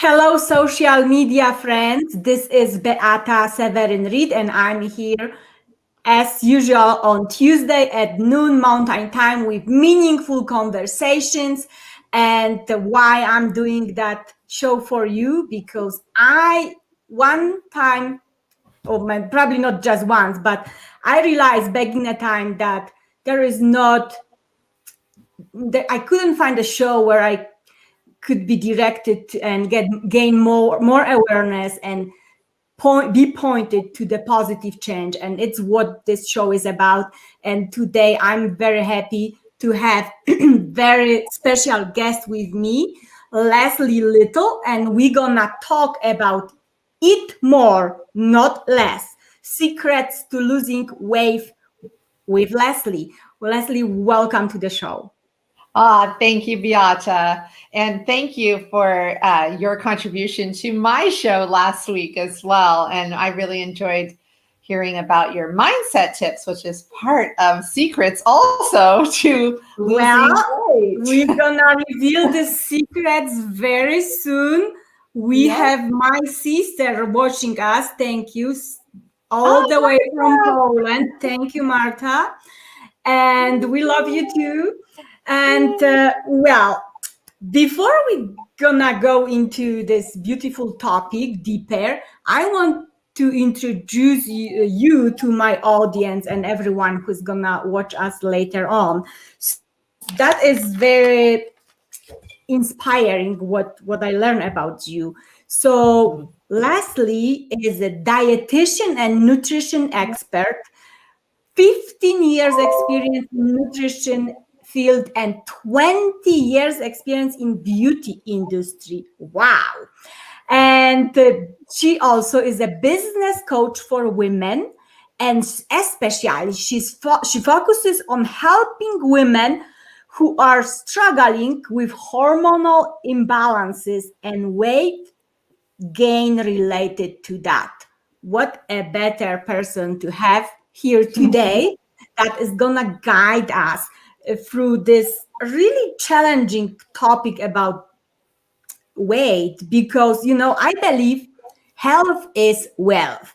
Hello, social media friends. This is Beata Seweryn-Reid, and I'm here as usual on Tuesday at noon Mountain Time with meaningful conversations. And why I'm doing that show for you, because one time, probably not just once, but I realized back in the time that there is not, I couldn't find a show where I could be directed to and gain more awareness and be pointed to the positive change. And it's what this show is about. And today I'm very happy to have very special guest with me, Leslie Little, and we're gonna talk about eat more, not less, secrets to losing weight with Leslie. Well, Leslie, welcome to the show. Thank you, Beata. And thank you for your contribution to my show last week as well. And I really enjoyed hearing about your mindset tips, which is part of secrets also to losing weight. We're gonna reveal the secrets very soon. We have my sister watching us. Thank you. All the way from Poland. Thank you, Marta. And we love you too. And before we gonna go into this beautiful topic deeper, I want to introduce you to my audience and everyone who's gonna watch us later on. That is very inspiring what I learned about you. So Leslie is a dietitian and nutrition expert, 15 years experience in nutrition field and 20 years experience in beauty industry. Wow. And she also is a business coach for women, and especially she focuses on helping women who are struggling with hormonal imbalances and weight gain related to that. What a better person to have here today that is gonna guide us through this really challenging topic about weight, because I believe health is wealth.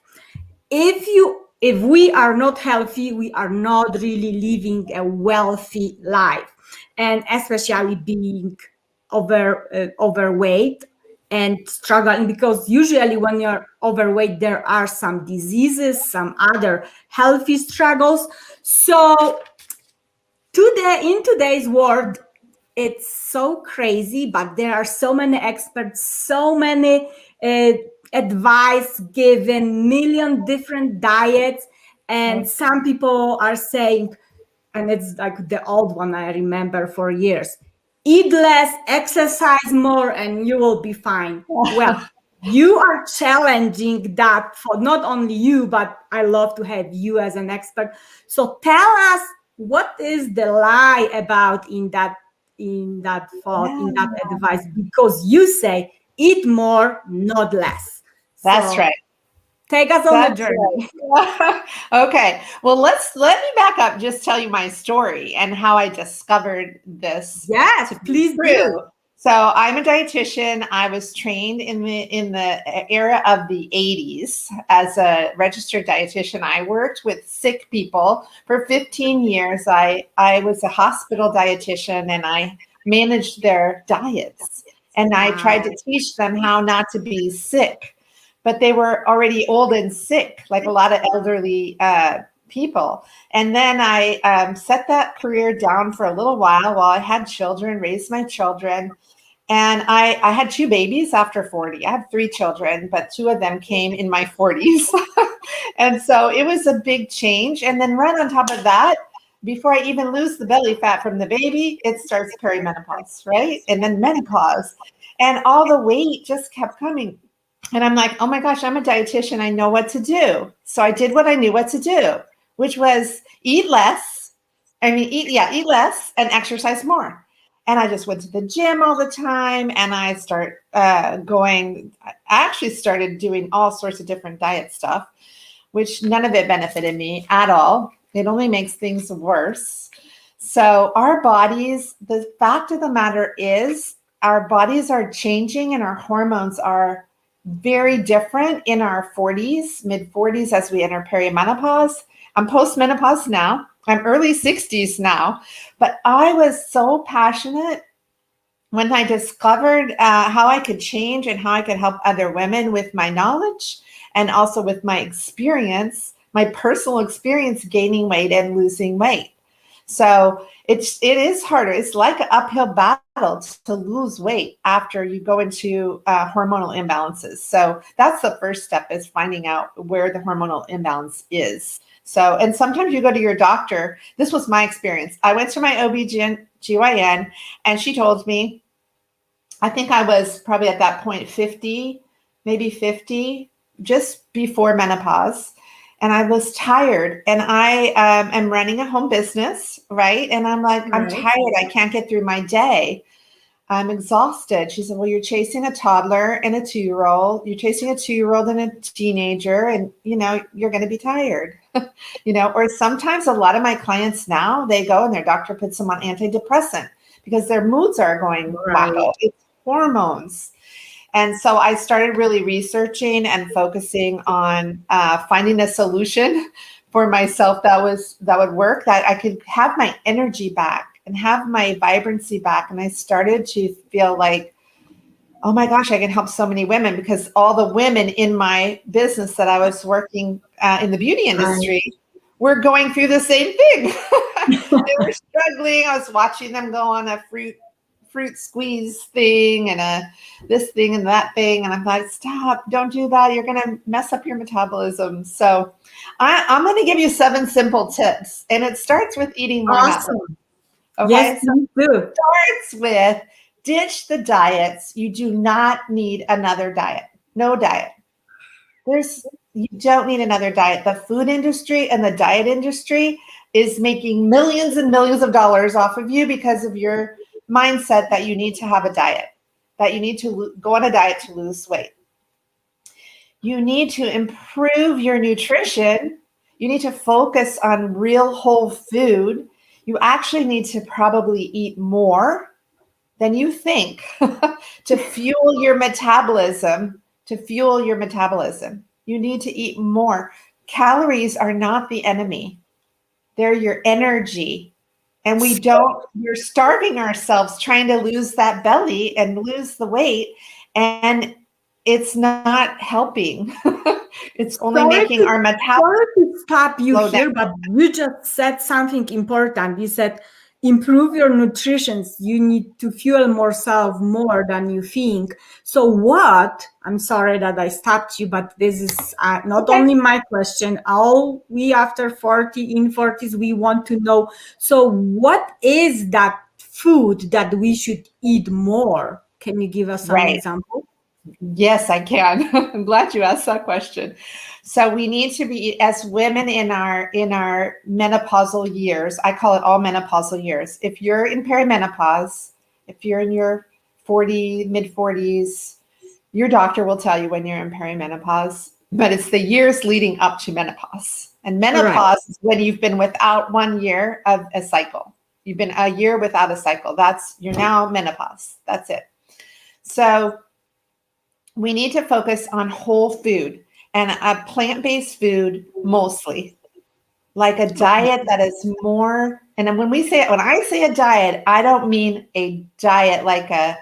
If we are not healthy, we are not really living a wealthy life, and especially being overweight and struggling, because usually when you're overweight there are some diseases, some other healthy struggles. So in today's world, it's so crazy, but there are so many experts, so many advice given, million different diets, and some people are saying, and it's like the old one I remember for years, eat less, exercise more, and you will be fine. Well, you are challenging that for not only you, but I love to have you as an expert. So tell us, what is the lie about in that thought, in that advice? Because you say eat more, not less. That's right. Take us on the journey. Right. Okay. Well, let me back up, just tell you my story and how I discovered this. Yes, please do. So I'm a dietitian. I was trained in the era of the 80s as a registered dietitian. I worked with sick people for 15 years. I was a hospital dietitian and I managed their diets. And I tried to teach them how not to be sick. But they were already old and sick, like a lot of elderly people. And then I set that career down for a little while I had children, raised my children. And I had 2 babies after 40. I have 3 children, but 2 of them came in my 40s. And so it was a big change. And then right on top of that, before I even lose the belly fat from the baby, it starts perimenopause, right? And then menopause. And all the weight just kept coming. And I'm like, oh my gosh, I'm a dietitian. I know what to do. So I did what I knew what to do, which was eat less. Eat less and exercise more. And I just went to the gym all the time. And I actually started doing all sorts of different diet stuff, which none of it benefited me at all. It only makes things worse. So our bodies, the fact of the matter is, our bodies are changing and our hormones are very different in our 40s, mid 40s, as we enter perimenopause. I'm postmenopause now. I'm early 60s now, but I was so passionate when I discovered how I could change and how I could help other women with my knowledge and also with my experience, my personal experience gaining weight and losing weight. So it is harder. It's like an uphill battle to lose weight after you go into hormonal imbalances. So that's the first step, is finding out where the hormonal imbalance is. So, and sometimes you go to your doctor. This was my experience. I went to my OB/GYN and she told me, I think I was probably at that point 50, maybe 50, just before menopause. And I was tired, and I am running a home business, right? And I'm like, I'm tired. I can't get through my day. I'm exhausted. She said, well, you're chasing a toddler and a 2-year-old. You're chasing a 2-year-old and a teenager, and, you're going to be tired, or sometimes a lot of my clients now, they go and their doctor puts them on antidepressant because their moods are going wacko. It's hormones. And so I started really researching and focusing on finding a solution for myself that would work, that I could have my energy back and have my vibrancy back. And I started to feel like, oh my gosh, I can help so many women, because all the women in my business that I was working in the beauty industry were going through the same thing. They were struggling. I was watching them go on a fruit squeeze thing and this thing and that thing. And I'm like, stop, don't do that. You're going to mess up your metabolism. So I'm going to give you 7 simple tips, and it starts with eating more. Awesome. Okay. Yes, so me too. It starts with ditch the diets. You do not need another diet. No diet. You don't need another diet. The food industry and the diet industry is making millions and millions of dollars off of you because of your mindset that you need to have a diet, that you need to go on a diet to lose weight. You need to improve your nutrition. You need to focus on real whole food. You actually need to probably eat more than you think to fuel your metabolism. You need to eat more. Calories are not the enemy. They're your energy. And we're starving ourselves trying to lose that belly and lose the weight. And it's not helping. It's only making our metabolism. Sorry to stop you here, down. but you just said something important. You said, improve your nutrition. You need to fuel yourself more than you think. So what, I'm sorry that I stopped you, but this is not only my question. All we after 40s, we want to know. So what is that food that we should eat more? Can you give us some example? Yes, I can. I'm glad you asked that question. So we need to be, as women in our menopausal years, I call it all menopausal years. If you're in perimenopause, if you're in your mid 40s, your doctor will tell you when you're in perimenopause, but it's the years leading up to menopause. And menopause is when you've been without 1 year of a cycle. You've been a year without a cycle. You're now menopause. That's it. So we need to focus on whole food and a plant-based food mostly, like a diet that is more. And when I say a diet, I don't mean a diet like a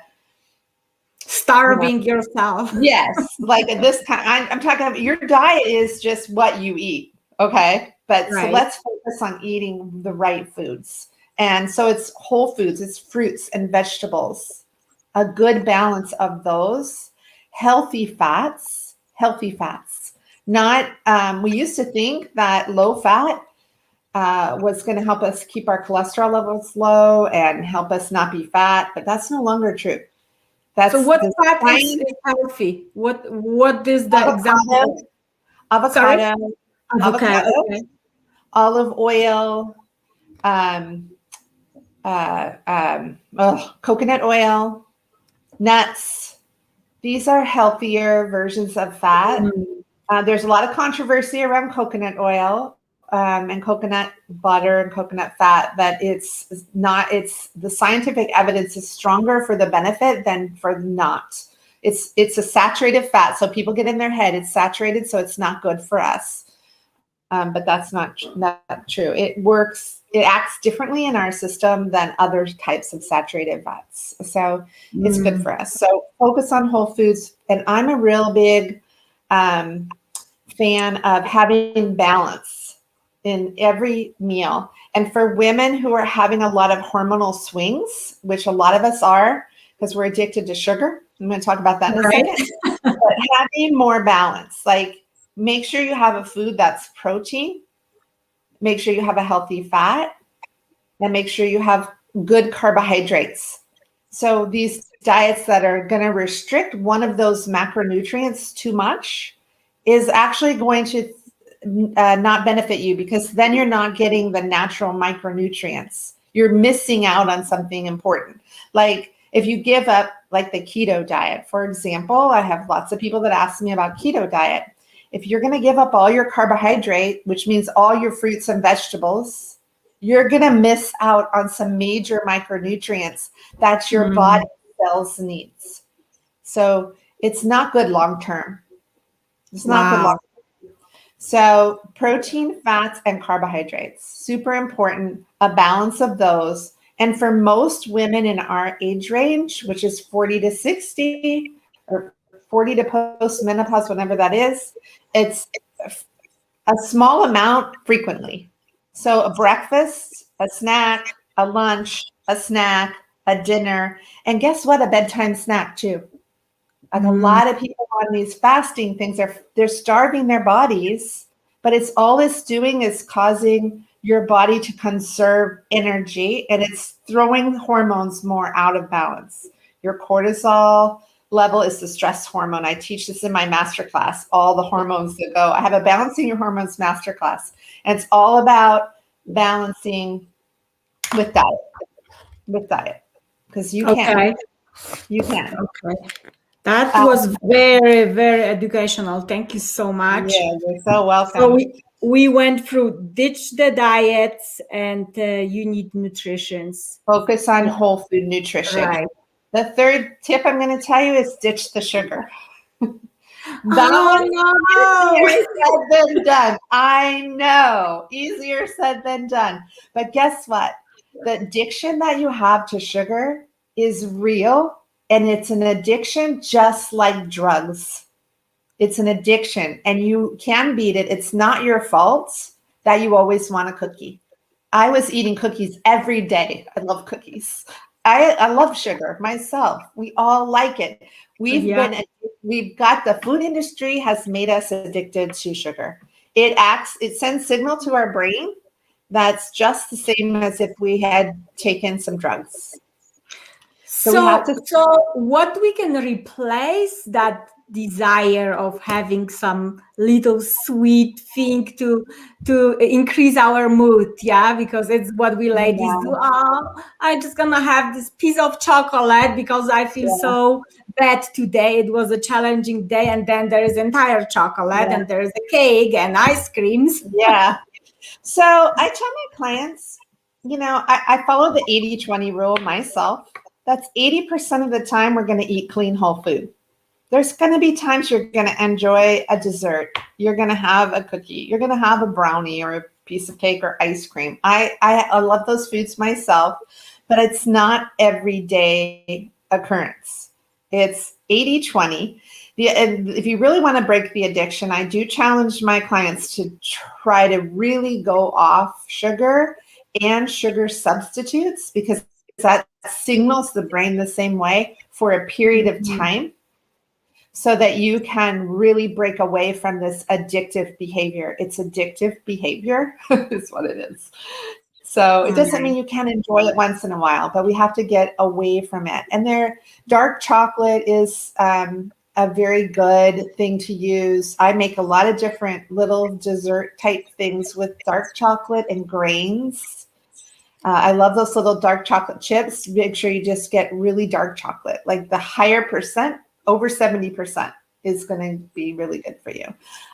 starving yourself. Yes, like this kind. I'm talking about your diet is just what you eat, okay? But so let's focus on eating the right foods. And so it's whole foods, it's fruits and vegetables, a good balance of those. Healthy fats, not, we used to think that low fat was going to help us keep our cholesterol levels low and help us not be fat, but that's no longer true. So what fat is healthy? What is the example? Avocado, Okay. Olive oil, coconut oil, nuts. These are healthier versions of fat. There's a lot of controversy around coconut oil. and coconut butter and coconut fat that it's the scientific evidence is stronger for the benefit than for not. It's a saturated fat, so people get in their head it's saturated, so it's not good for us. But that's not true. It acts differently in our system than other types of saturated fats. So it's good for us. So focus on whole foods. And I'm a real big fan of having balance in every meal. And for women who are having a lot of hormonal swings, which a lot of us are, because we're addicted to sugar. I'm going to talk about that in a second. But having more balance, like make sure you have a food that's protein, make sure you have a healthy fat, and make sure you have good carbohydrates. So these diets that are going to restrict one of those macronutrients too much is actually going to not benefit you, because then you're not getting the natural micronutrients. You're missing out on something important. Like if you give up like the keto diet, for example, I have lots of people that ask me about keto diet. If you're going to give up all your carbohydrate, which means all your fruits and vegetables, you're going to miss out on some major micronutrients that your body cells needs. So it's not good long-term. It's not good long-term. So protein, fats, and carbohydrates, super important, a balance of those. And for most women in our age range, which is 40 to 60 or 40 to post-menopause, whatever that is, it's a small amount frequently. So a breakfast, a snack, a lunch, a snack, a dinner, and guess what? A bedtime snack too. Like a lot of people on these fasting things, they're starving their bodies, but all it's doing is causing your body to conserve energy, and it's throwing hormones more out of balance. Your cortisol level is the stress hormone. I teach this in my masterclass, all the hormones that go. I have a Balancing Your Hormones masterclass, and it's all about balancing with diet, because you can. You can. Okay. That was very, very educational. Thank you so much. Yeah, you're so welcome. So we went through ditch the diets and you need nutritions. Focus on whole food nutrition. Right. The third tip I'm going to tell you is ditch the sugar. No. Easier said than done. I know. Easier said than done. But guess what? The addiction that you have to sugar is real, and it's an addiction just like drugs. It's an addiction, and you can beat it. It's not your fault that you always want a cookie. I was eating cookies every day. I love cookies. I love sugar myself. We all like it. We've got the food industry has made us addicted to sugar. It sends signal to our brain that's just the same as if we had taken some drugs. So what we can replace that desire of having some little sweet thing to increase our mood, because it's what we ladies do. I'm just gonna have this piece of chocolate because I feel so bad today. It was a challenging day, and then there is entire chocolate and there's a cake and ice creams. So I tell my clients, I follow the 80-20 rule myself. That's 80% of the time we're going to eat clean whole food. There's going to be times you're going to enjoy a dessert. You're going to have a cookie. You're going to have a brownie or a piece of cake or ice cream. I love those foods myself, but it's not everyday occurrence. It's 80-20. If you really want to break the addiction, I do challenge my clients to try to really go off sugar and sugar substitutes, because that signals the brain the same way for a period of time, so that you can really break away from this addictive behavior. It's addictive behavior is what it is. So it doesn't mean you can't enjoy it once in a while, but we have to get away from it. And dark chocolate is a very good thing to use. I make a lot of different little dessert type things with dark chocolate and grains. I love those little dark chocolate chips. Make sure you just get really dark chocolate, like the higher percent, over 70% is going to be really good for you.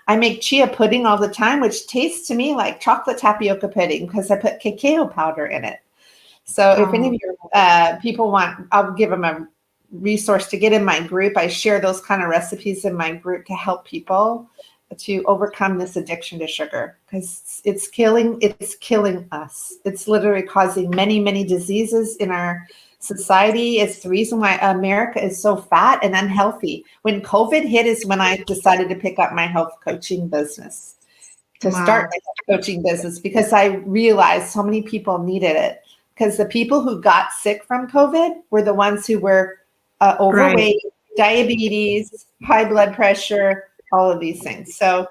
I make chia pudding all the time, which tastes to me like chocolate tapioca pudding because I put cacao powder in it. So if any of your people want, I'll give them a resource to get in my group. I share those kind of recipes in my group to help people to overcome this addiction to sugar, because it's killing us. It's literally causing many, many diseases in our society. It's the reason why America is so fat and unhealthy. When COVID hit is when I decided to pick up my health coaching business, to start my health coaching business, because I realized so many people needed it. Because the people who got sick from COVID were the ones who were overweight, diabetes, high blood pressure, all of these things. So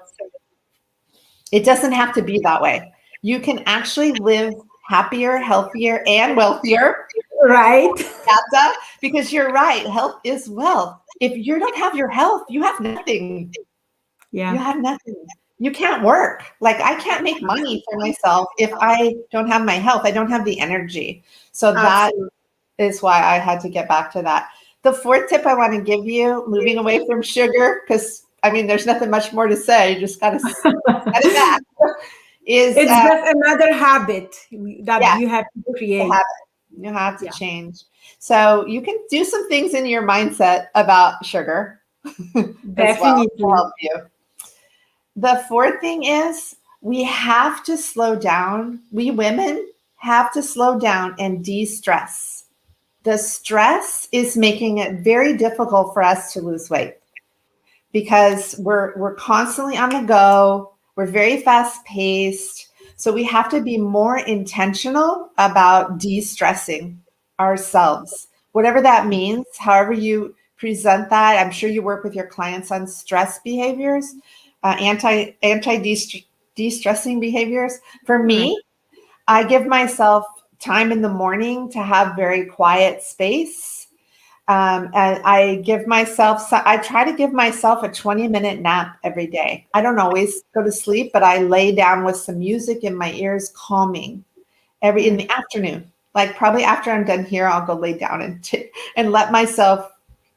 it doesn't have to be that way. You can actually live happier, healthier, and wealthier. Right. Beata, because you're right. Health is wealth. If you don't have your health, you have nothing. Yeah. You have nothing. You can't work. Like, I can't make money for myself if I don't have my health. I don't have the energy. So that is why I had to get back to that. The fourth tip I want to give you, moving away from sugar, because I mean, there's nothing much more to say. You just got to set it back. It's just another habit that you have to create. You have to change. So you can do some things in your mindset about sugar. Definitely. To help you. The fourth thing is we have to slow down. We women have to slow down and de-stress. The stress is making it very difficult for us to lose weight because we're constantly on the go. We're very fast paced. So we have to be more intentional about de-stressing ourselves, whatever that means, however you present that. I'm sure you work with your clients on stress behaviors, de-stressing behaviors. For me, I give myself time in the morning to have very quiet space. And I try to give myself a 20-minute nap every day. I don't always go to sleep, but I lay down with some music in my ears, calming in the afternoon. Like probably after I'm done here, I'll go lay down and let myself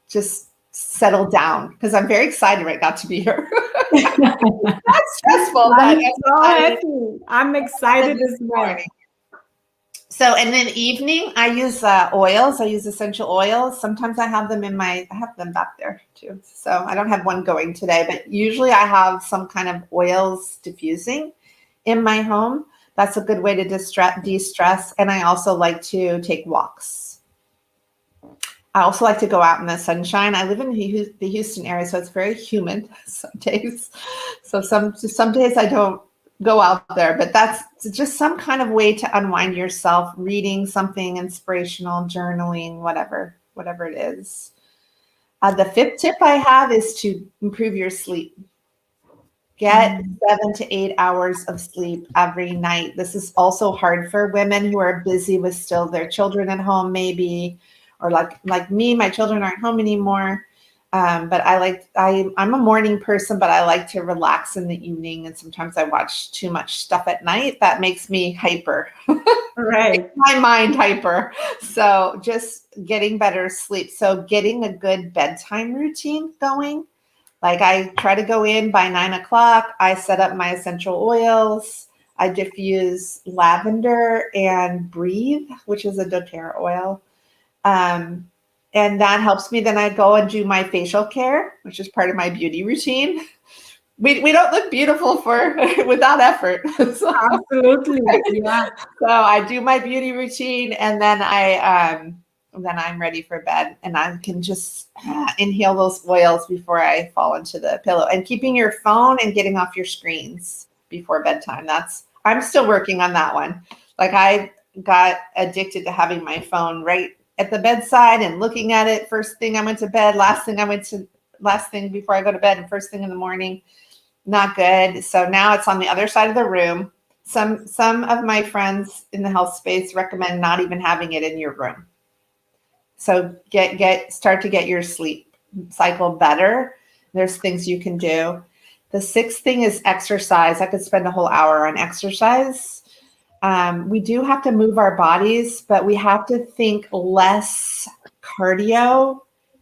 just settle down, because I'm very excited right now to be here. That's stressful. I'm so happy. I'm excited this morning. So, and then evening, I use oils. I use essential oils. Sometimes I have them I have them back there too. So I don't have one going today, but usually I have some kind of oils diffusing in my home. That's a good way to de-stress. And I also like to take walks. I also like to go out in the sunshine. I live in the Houston area, so it's very humid some days. So some days I don't go out there, but that's just some kind of way to unwind yourself, reading something inspirational, journaling, whatever it is. The fifth tip I have is to improve your sleep. Get 7 to 8 hours of sleep every night. This is also hard for women who are busy with still their children at home, maybe, or like me, my children aren't home anymore. But I'm a morning person, but I like to relax in the evening. And sometimes I watch too much stuff at night. That makes me hyper. Right. My mind hyper. So just getting better sleep. So getting a good bedtime routine going. Like I try to go in by 9 o'clock. I set up my essential oils. I diffuse lavender and breathe, which is a doTERRA oil. And that helps me. Then I go and do my facial care, which is part of my beauty routine. We don't look beautiful without effort. So, absolutely. Yeah. So I do my beauty routine, and then I'm ready for bed, and I can just inhale those oils before I fall into the pillow. And keeping your phone and getting off your screens before bedtime. I'm still working on that one. Like I got addicted to having my phone right at the bedside and looking at it first thing I went to bed, last thing before I go to bed, and first thing in the morning. Not good. So now it's on the other side of the room. Some of my friends in the health space recommend not even having it in your room. So start to get your sleep cycle better. There's things you can do. The sixth thing is exercise. I could spend a whole hour on exercise. We do have to move our bodies, but we have to think less cardio,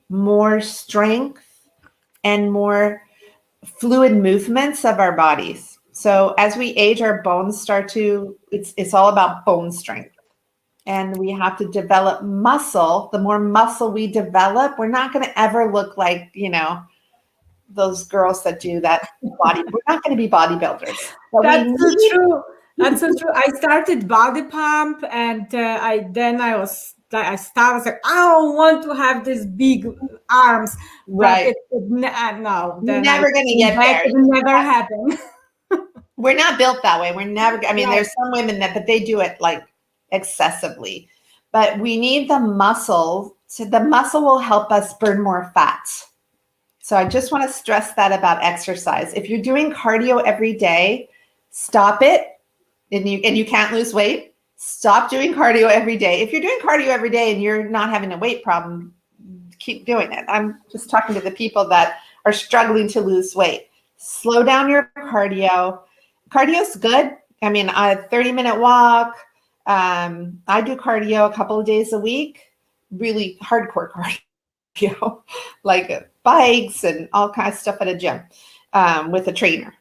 more strength, and more fluid movements of our bodies. So as we age, our bones start to, it's all about bone strength. And we have to develop muscle. The more muscle we develop, we're not going to ever look like, you know, those girls that do that body. We're not going to be bodybuilders. But That's so true. That's so true. I started body pump, and I was like, I don't want to have these big arms, right. but no, You're then never going to get there. It never happened. We're not built that way. We're never, I mean, Right. there's some women but they do it like excessively, but we need the muscle. So the muscle will help us burn more fat. So I just want to stress that about exercise. If you're doing cardio every day, stop it. And you can't lose weight, stop doing cardio every day. If you're doing cardio every day and you're not having a weight problem, keep doing it. I'm just talking to the people that are struggling to lose weight. Slow down your cardio. Cardio's good. I mean, a 30-minute walk. I do cardio a couple of days a week, really hardcore cardio, like bikes and all kinds of stuff at a gym with a trainer.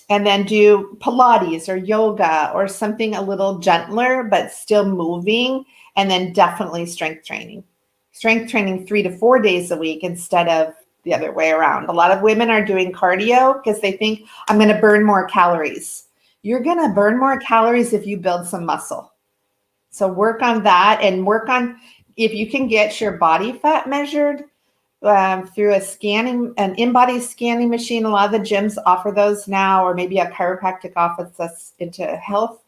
And then do Pilates or yoga or something a little gentler, but still moving. And then definitely strength training. Strength training 3 to 4 days a week instead of the other way around. A lot of women are doing cardio because they think, I'm going to burn more calories. You're going to burn more calories if you build some muscle. So work on that, and work on, if you can get your body fat measured through an in-body scanning machine. A lot of the gyms offer those now, or maybe a chiropractic office that's into health.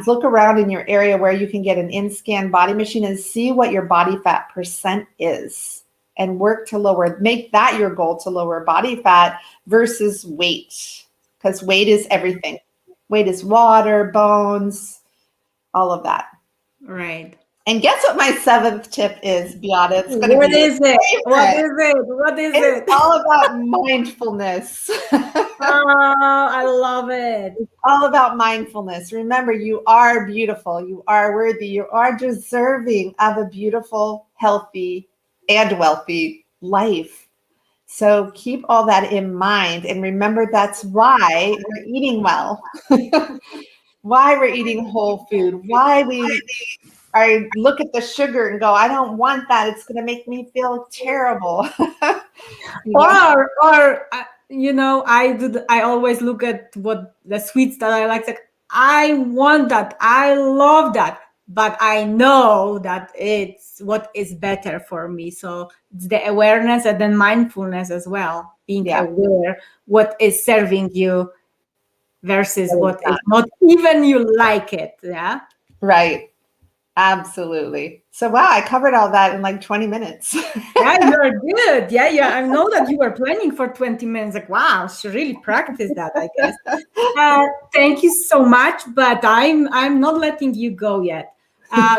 Look around in your area where you can get an in-scan body machine and see what your body fat percent is, and work to make that your goal, to lower body fat versus weight, because weight is everything. Weight is water, bones, all of that. Right. And guess what my 7th tip is, Beata? It's going to be What is it? It's all about mindfulness. Oh, I love it. It's all about mindfulness. Remember, you are beautiful. You are worthy. You are deserving of a beautiful, healthy, and wealthy life. So keep all that in mind. And remember, that's why we're eating well, why we're eating whole food, why I look at the sugar and go, I don't want that. It's going to make me feel terrible. Or you know, I always look at what the sweets that I like. I want that. I love that. But I know that it's what is better for me. So it's the awareness and then mindfulness as well. Being aware what is serving you versus what is not even you like it. Yeah. Right. Absolutely. So, wow, I covered all that in like 20 minutes. Yeah, you're good. Yeah. I know that you were planning for 20 minutes. Like, wow, she really practiced that, I guess. Thank you so much, but I'm not letting you go yet.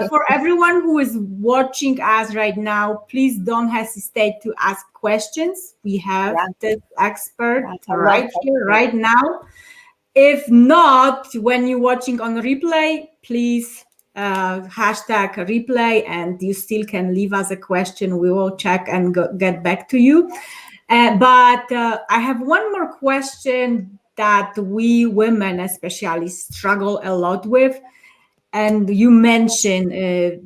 For everyone who is watching us right now, please don't hesitate to ask questions. We have this expert right here, right now. If not, when you're watching on replay, please hashtag replay, and you still can leave us a question. We will check and get back to you. But I have one more question that we women especially struggle a lot with. And you mentioned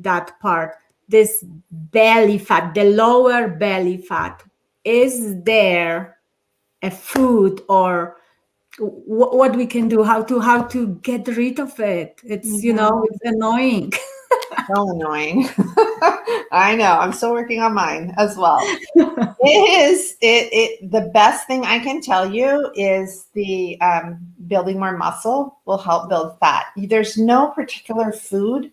that part, this belly fat, the lower belly fat. Is there a food or what we can do, how to get rid of it? It's you know, it's annoying. So annoying. I know. I'm still working on mine as well. The best thing I can tell you is the building more muscle will help build fat. There's no particular food.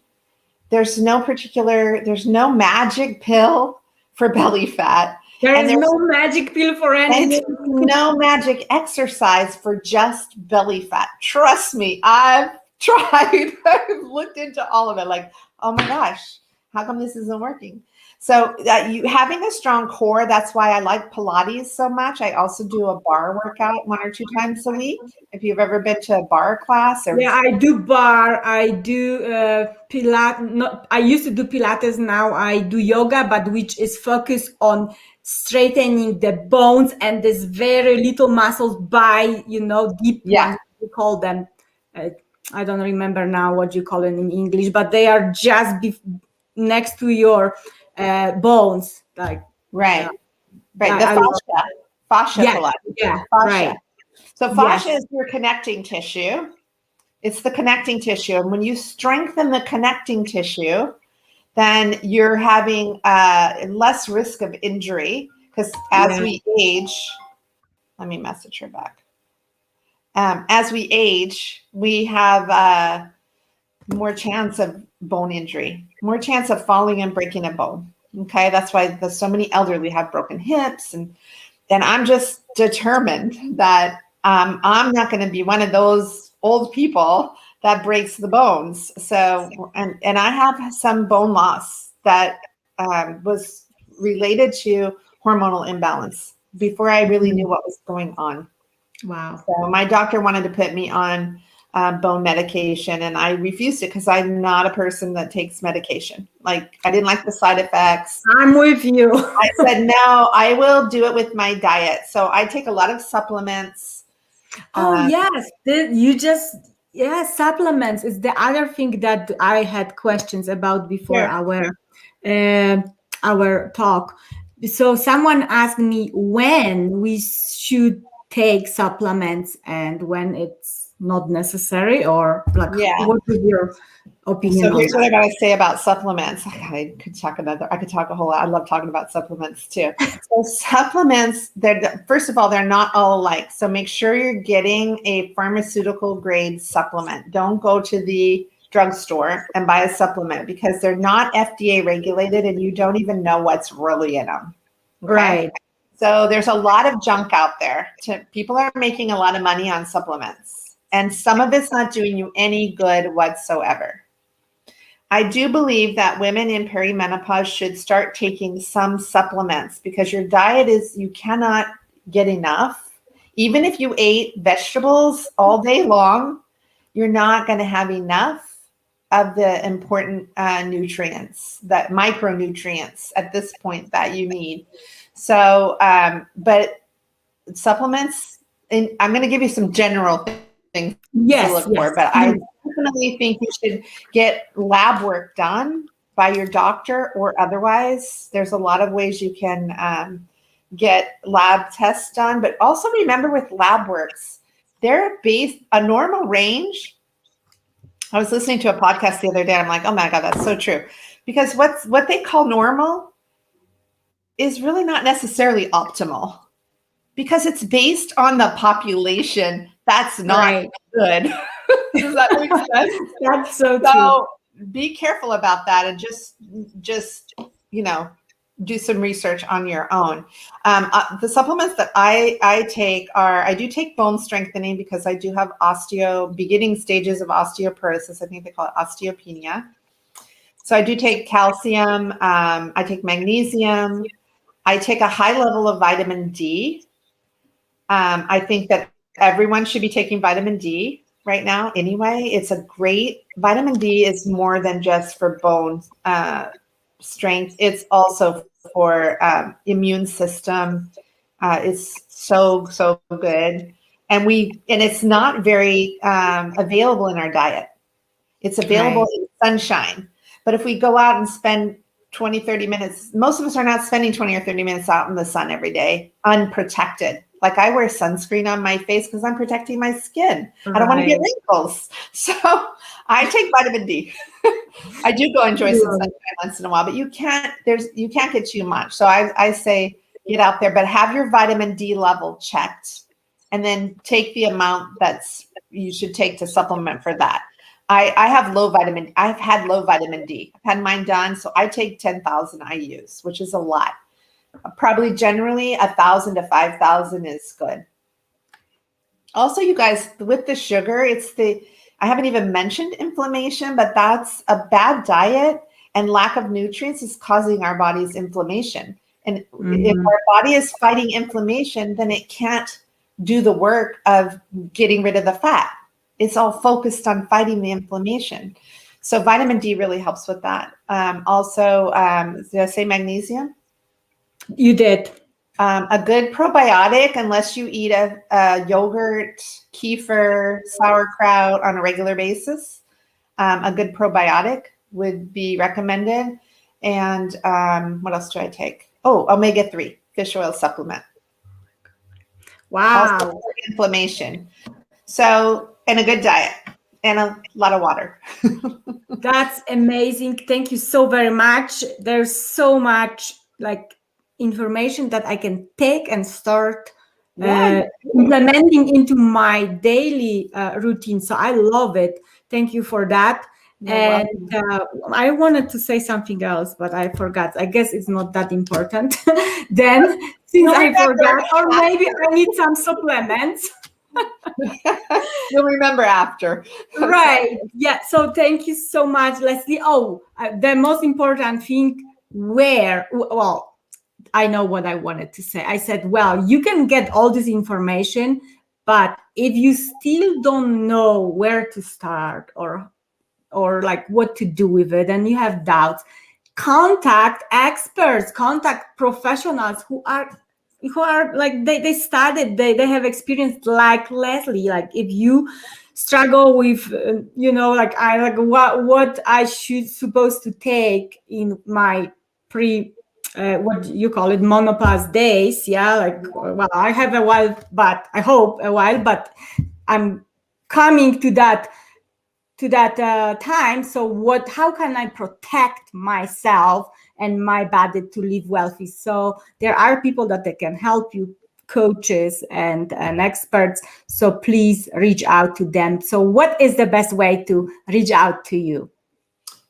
There's no magic pill for belly fat. There's no magic pill for anything. No magic exercise for just belly fat. Trust me, I've tried. I've looked into all of it. Like, oh my gosh, How come this isn't working? So you having a strong core, that's why I like Pilates so much. I also do a bar workout 1 or 2 times a week. If you've ever been to a bar class or Yeah, I do bar. I do Pilates. Not, I used to do Pilates. Now I do yoga, but which is focused on straightening the bones and this very little muscles by, deep yeah, ones. We call them. Uh, I don't remember now what you call it in English, but they are just next to your bones. Like, right. Right. The I love. fascia Yeah, Pilates. yeah, Fascia. right. So Yes, fascia is your connecting tissue. It's the connecting tissue. And when you strengthen the connecting tissue, then you're having less risk of injury because as yeah, we age, let me message her back. As we age, we have more chance of bone injury, more chance of falling and breaking a bone. Okay, that's why there's so many elderly have broken hips, and I'm just determined that I'm not going to be one of those old people that breaks the bones. So, and I have some bone loss that was related to hormonal imbalance before I really knew what was going on. wow. So my doctor wanted to put me on bone medication, and I refused it because I'm not a person that takes medication. Like I didn't like the side effects. I'm with you. I said, no, I will do it with my diet. So I take a lot of supplements. Oh yes, supplements is the other thing that I had questions about before Sure. uh, our talk. So someone asked me when we should take supplements and when it's not necessary, or like Yeah. what is your opinion So on here's what that? I gotta say about supplements. I could talk a whole lot. I love talking about supplements too. So supplements, first of all, they're not all alike. So make sure you're getting a pharmaceutical grade supplement. Don't go to the drugstore and buy a supplement because they're not FDA regulated and you don't even know what's really in them. Okay. Right. So there's a lot of junk out there. People are making a lot of money on supplements, and some of it's not doing you any good whatsoever. I do believe that women in perimenopause should start taking some supplements because your diet you cannot get enough. Even if you ate vegetables all day long, you're not going to have enough of the important nutrients, that micronutrients at this point that you need. So, but supplements, and I'm going to give you some general things to look for, but I definitely think you should get lab work done by your doctor or otherwise. There's a lot of ways you can get lab tests done, but also remember with lab works, they're based a normal range. I was listening to a podcast the other day. I'm like, oh my God, that's so true. Because what they call normal is really not necessarily optimal because it's based on the population. That's not good. Does that make sense? That's so true. Be careful about that and just do some research on your own. The supplements that I take I do take bone strengthening because I do have beginning stages of osteoporosis. I think they call it osteopenia. So I do take calcium. I take magnesium. I take a high level of vitamin D. I think that everyone should be taking vitamin D right now anyway. It's a great, vitamin D is more than just for bone strength. It's also for immune system. It's so good. And it's not very available in our diet. It's available in sunshine. But if we go out and spend 20, 30 minutes, most of us are not spending 20 or 30 minutes out in the sun every day, unprotected. Like I wear sunscreen on my face because I'm protecting my skin. I don't want to get wrinkles. So I take vitamin D. I do go enjoy some sunshine once in a while, but you can't get too much. So I say get out there, but have your vitamin D level checked and then take the amount you should take to supplement for that. I've had low vitamin D. I've had mine done. So I take 10,000 IUs, which is a lot. Probably generally 1,000 to 5,000 is good. Also, you guys, with the sugar, I haven't even mentioned inflammation, but that's a bad diet And lack of nutrients is causing our body's inflammation. And if Mhm. our body is fighting inflammation, then it can't do the work of getting rid of the fat. It's all focused on fighting the inflammation. So vitamin D really helps with that. Also, did I say magnesium? You did. A good probiotic, unless you eat a yogurt, kefir, sauerkraut on a regular basis, a good probiotic would be recommended. And what else do I take? Oh, omega-3 fish oil supplement. Wow. Also for inflammation. So, and a good diet and a lot of water. That's amazing. Thank you so very much. There's so much like information that I can take and start implementing into my daily routine. So I love it. Thank you for that. You're And I wanted to say something else, but I forgot. I guess it's not that important. Then, since I forgot, or maybe I need some supplements. You'll remember after. Right. Yeah. So thank you so much, Leslie. Oh, the most important thing, well, I know what I wanted to say. I said, well, you can get all this information, but if you still don't know where to start or like what to do with it, and you have doubts, contact experts, contact professionals who are like they studied, they have experience like Leslie. Like if you struggle with like what I should supposed to take in my what you call it, menopause days, like, well, I have a while, but I hope a while, but I'm coming to that time. So how can I protect myself and my body to live wealthy? So there are people that they can help you, coaches and experts. So please reach out to them. So what is the best way to reach out to you?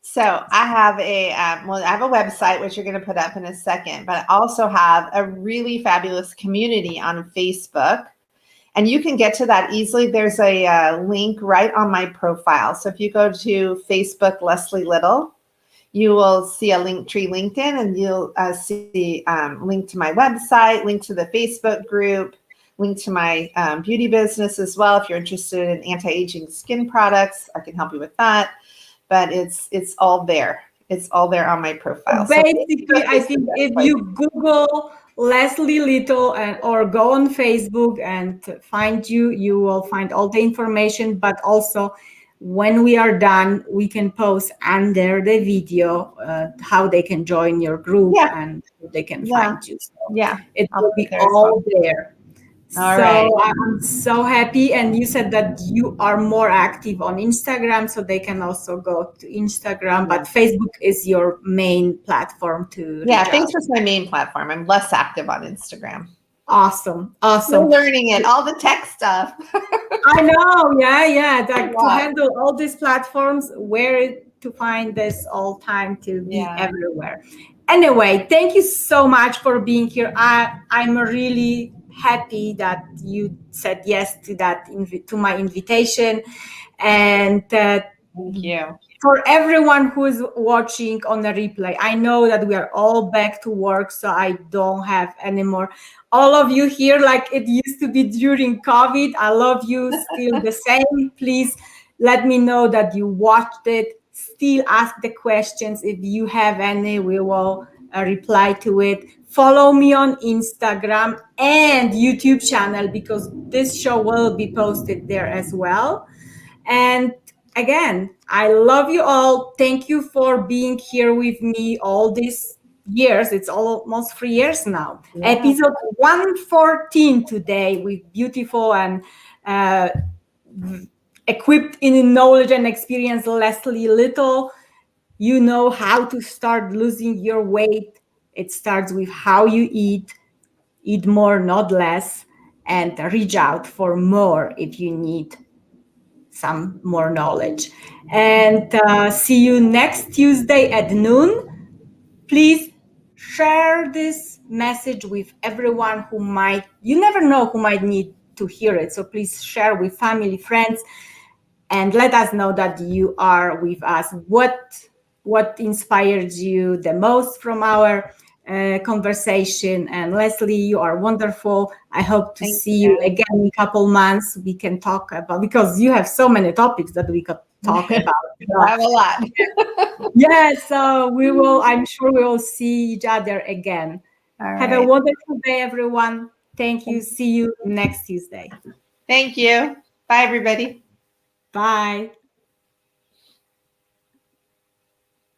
So I have I have a website, which you're going to put up in a second, but I also have a really fabulous community on Facebook. And you can get to that easily. There's a link right on my profile. So if you go to Facebook, Leslie Little, you will see a link tree LinkedIn, and you'll see link to my website, link to the Facebook group, link to my beauty business as well. If you're interested in anti-aging skin products, I can help you with that. But it's all there. It's all there on my profile. Basically, I think if you Google Leslie Little or go on Facebook and find you will find all the information. But also, when we are done, we can post under the video how they can join your group and they can find you. So it will be all there. All right. I'm so happy. And you said that you are more active on Instagram, so they can also go to Instagram, but Facebook is your main platform to reach out. Facebook's my main platform. I'm less active on Instagram. Awesome. Still learning it, all the tech stuff. I know. Yeah. To handle all these platforms, where to find this all time to be everywhere. Anyway, thank you so much for being here. I'm really happy that you said yes to that to my invitation. And thank you. For everyone who is watching on the replay, I know that we are all back to work, so I don't have anymore all of you here like it used to be during COVID. I love you still the same. Please let me know that you watched it. Still ask the questions if you have any. We will reply to it. Follow me on Instagram and YouTube channel, because this show will be posted there as well. And again, I love you all. Thank you for being here with me all these years. It's almost 3 years now. Episode 114 today with beautiful and equipped in knowledge and experience Leslie Little. You know how to start losing your weight. It starts with how you eat more, not less, and reach out for more if you need some more knowledge. And see you next Tuesday at noon. Please share this message with everyone who you never know who might need to hear it. So please share with family, friends, and let us know that you are with us. What what inspired you the most from our conversation. And Leslie, you are wonderful. I hope to see you again in a couple months. We can talk about, because you have so many topics that we could talk about. I have a lot. Yeah, so we will, I'm sure we will see each other again. Have a wonderful day, everyone. Thank you. See you next Tuesday. Thank you. Bye, everybody. Bye.